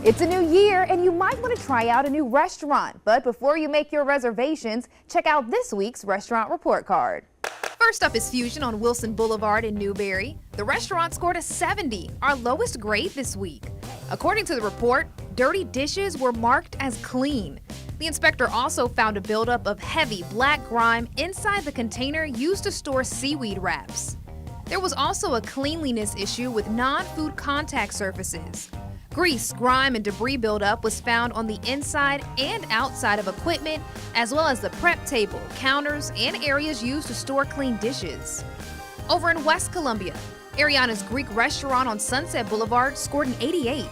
It's a new year and you might want to try out a new restaurant. But before you make your reservations, check out this week's restaurant report card. First up is Fusion on Wilson Boulevard in Newberry. The restaurant scored a 70, our lowest grade this week. According to the report, dirty dishes were marked as clean. The inspector also found a buildup of heavy black grime inside the container used to store seaweed wraps. There was also a cleanliness issue with non-food contact surfaces. Grease, grime, and debris buildup was found on the inside and outside of equipment, as well as the prep table, counters, and areas used to store clean dishes. Over in West Columbia, Arianas Greek restaurant on Sunset Boulevard scored an 88.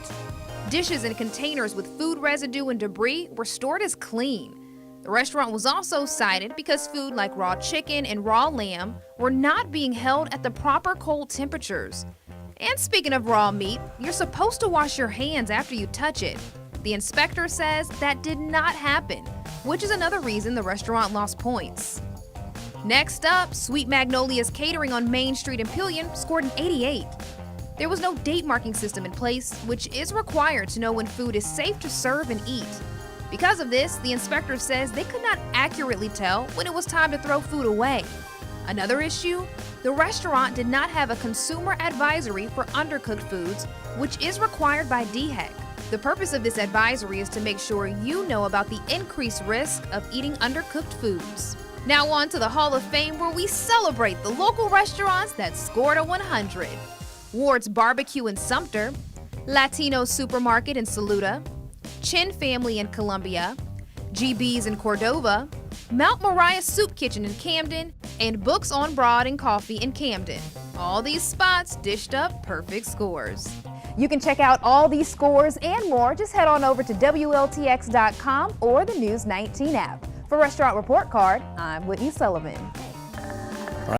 Dishes and containers with food residue and debris were stored as clean. The restaurant was also cited because food like raw chicken and raw lamb were not being held at the proper cold temperatures. And speaking of raw meat, you're supposed to wash your hands after you touch it. The inspector says that did not happen, which is another reason the restaurant lost points. Next up, Sweet Magnolias Catering on Main Street in Pillion scored an 88. There was no date marking system in place, which is required to know when food is safe to serve and eat. Because of this, the inspector says they could not accurately tell when it was time to throw food away. Another issue, the restaurant did not have a consumer advisory for undercooked foods, which is required by DHEC. The purpose of this advisory is to make sure you know about the increased risk of eating undercooked foods. Now on to the Hall of Fame, where we celebrate the local restaurants that scored a 100. Ward's Barbecue in Sumter, Latino Supermarket in Saluda, Chin Family in Columbia, GB's in Cordova, Mount Moriah Soup Kitchen in Camden, and Books on Broad and Coffee in Camden. All these spots dished up perfect scores. You can check out all these scores and more. Just head on over to WLTX.com or the News 19 app. For Restaurant Report Card, I'm Whitney Sullivan.